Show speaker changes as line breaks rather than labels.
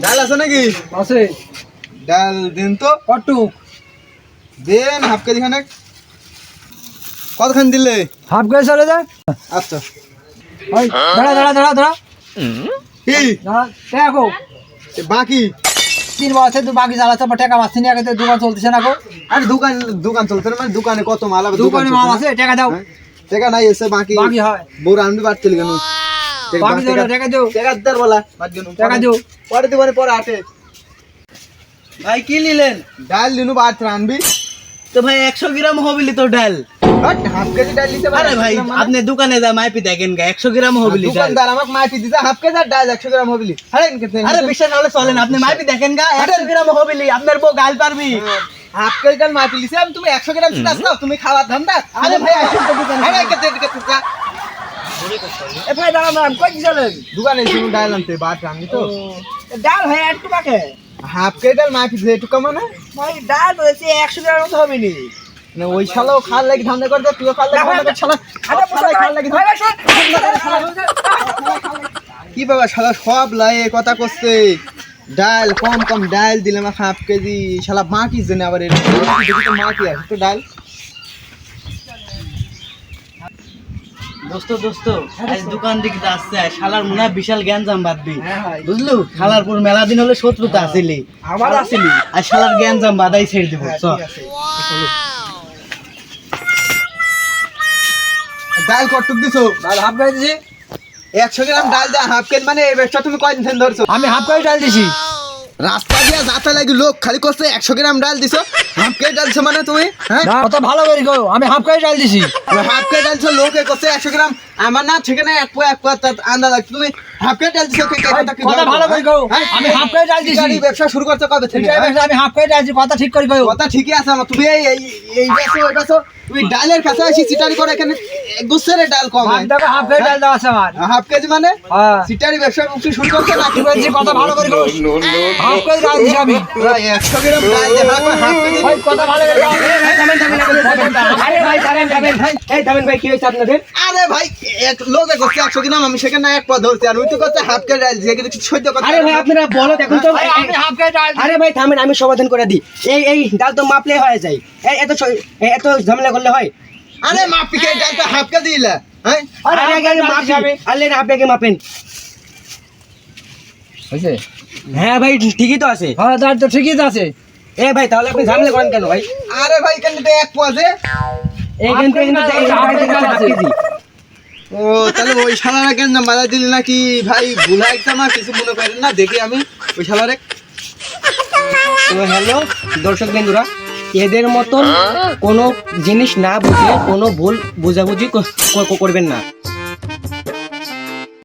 ডাল আছে নাকি?
আছে।
ডাল দিন তো।
কটুক
দেন হাফ কেজি খানেক। কতখান দিলে?
হাফ কেজি চলে যায়।
আচ্ছা
ওই দাঁড়া দাঁড়া দাঁড়া দাঁড়া
কি
দাঁড়া দেখো
বাকি
3 বছর তুই বাকি জ্বালাচ্ছে টাকা মারছি না আগে দোকান চলতেছে না গো।
আরে দোকান চলছে না মানে দোকানে কত মাল হবে?
দোকানে মাল আছে টাকা দাও।
টাকা নাই এসে বাকি
বাকি হয়
বউর আনবি বাড়তে কেন?
বাকি দাও টাকা দাও
টাকা দার বলা বাদ কেন?
টাকা দাও
পরে দিবারে পরে আটে।
ভাই কি নিলেন?
ডাল দিনু বাড়তে আনবি
তো ভাই 100 গ্রাম হবিলি তো ডাল।
হাফ কেজি ডাল দিতে
আরে ভাই আপনি দোকানে যা মাইপি দেখেন গা 100 গ্রাম হবিলি ডাল।
দোকানদার আমাকে মাইপি দিতে হাফ কেজি আর ডাল 100 গ্রাম হবিলি। আরে
আরে বিশ্বাস না হলে চলেন আপনি মাইপি দেখেন গা 100 গ্রাম হবিলি আপনার বউ গাল পারবি।
হাফ কেজি ডাল মাইপি দিছে আমি তুমি 100 গ্রাম চিনাস না তুমি খাওয়ার ধান্দা?
আরে ভাই আসুন তো দোকানে।
আরে কেটে
এ ভাই দাঁড়া না কই চলেন
দোকানে শুনুন ডাল আনতে বাট আনবি তো
ডাল ভাই একটু বাকে
হাফ কেজি ডাল মাইপি দিতে একটু কমানো
ভাই ডাল বলেছি 100 গ্রাম মতো হবে নি।
না ওই শালাও খাল লাগি ধান্দা করে তুইও খাল লাগি ধান্দা করে শালা খাল লাগি কি বাবা শালা সব লাই কথা করছে ডাল কম ডাল দিলাম হাফ কেজি শালা মাটি জেনে আবার মাটি আছে তো ডাল
দোস্ত আজ দোকান দিকে যাচ্ছে শালার মনে হয় বিশাল জ্ঞানজাম বাঁধবি
হ্যাঁ ভাই
বুঝলু শালার পুর মেলা দিন হলে শত্রুতা আসিলি
আমার আসেনি
আর শালার জ্ঞানজাম বাধাই ছেড়ে দিব চল
ডাল কটুক দিছো
ডাল হাফ কেজি দিছি
100 গ্রাম ডাল দা হাফ কেজি মানে এই ব্যবসা তুমি কয়দিন ধরে ধরছো
আমি হাফ কেজি ডাল দিছি।
রাস্তা দিয়া যাতা লাগি লোক খালি করছে 100 গ্রাম ডাল দিছো হাফ কেজি ডাল দিছো মানে তুমি হ্যাঁ
কত ভালো করে গো আমি হাফ কেজি ডাল দিছি।
হাফ কেজি ডাল দিছো লোকে করছে 100 গ্রাম আমার না ঠিক না এক পোয়া আন্দাজ লাগছে তুমি হাফ কেজি ডাল দিছো
কথা ভালো করে গো আমি হাফ কেজি ডাল দিছি।
এই ব্যবসা শুরু করতে কবে থেকে
আমি হাফ কেজি ডাল দিছি কথা ঠিক করে গো।
কথা ঠিকই আছে আমার তুমি এই বেসো ওই বেসো তুমি ডালের কাছে আসি চিটারি করে এখানে গুছের ডাল কম হয়
দেখো হাফ কেজি ডাল দেওয়া আছে আমার।
হাফ কেজি মানে
হ্যাঁ
চিটারি ব্যবসা মুক্তি শুরু করতে না কি
বলছি কথা ভালো করে গো হাফ কেজি ডাল দিছি আমি।
100 গ্রাম ডাল দে হাফ কেজি
ভাই কথা ভালো করে গো আরে ভাই থামেন ভাই এই থামেন ভাই কি হইছে আপনাদের?
আরে ভাই এক লোকে করছে 100 গ্রাম আমি সেখানে এক পা ধরছি আর ওই তো করছে হাফ কেজি ডাল দিয়ে কিছু সহ্য করতে
আরে ভাই আপনারা বলো দেখুন তো
ভাই আমি হাফ কেজি ডাল
আরে ভাই থামেন আমি সমাধান করে দিই এই ডাল তো মাপলে হয়ে যায় এত ঝামেলা করলে হয়
আরে মাপি কে ডাল তো হাফ কেজি দিলা হ্যাঁ
আরে আগে মাপি আলে না আপনি মাপেন
হইছে
হ্যাঁ ভাই ঠিকই তো আছে
হ্যাঁ ডাল তো ঠিকই আছে।
এ ভাই তাহলে আপনি ঝামেলা করেন কেন ভাই
আরে ভাই কেন তো এক পা দে
এইখান থেকে কেজি
ও তাহলে ওই শালারা কেন বাধা দিলি নাকি ভাই ভুলা একদম আর কিছু মনে করেন না দেখি আমি ওই শালারে
তো হ্যালো দর্শক বন্ধুরা এদের মতন কোনো জিনিস না বুঝে কোনো ভুল বোঝাবুঝি করবেন না।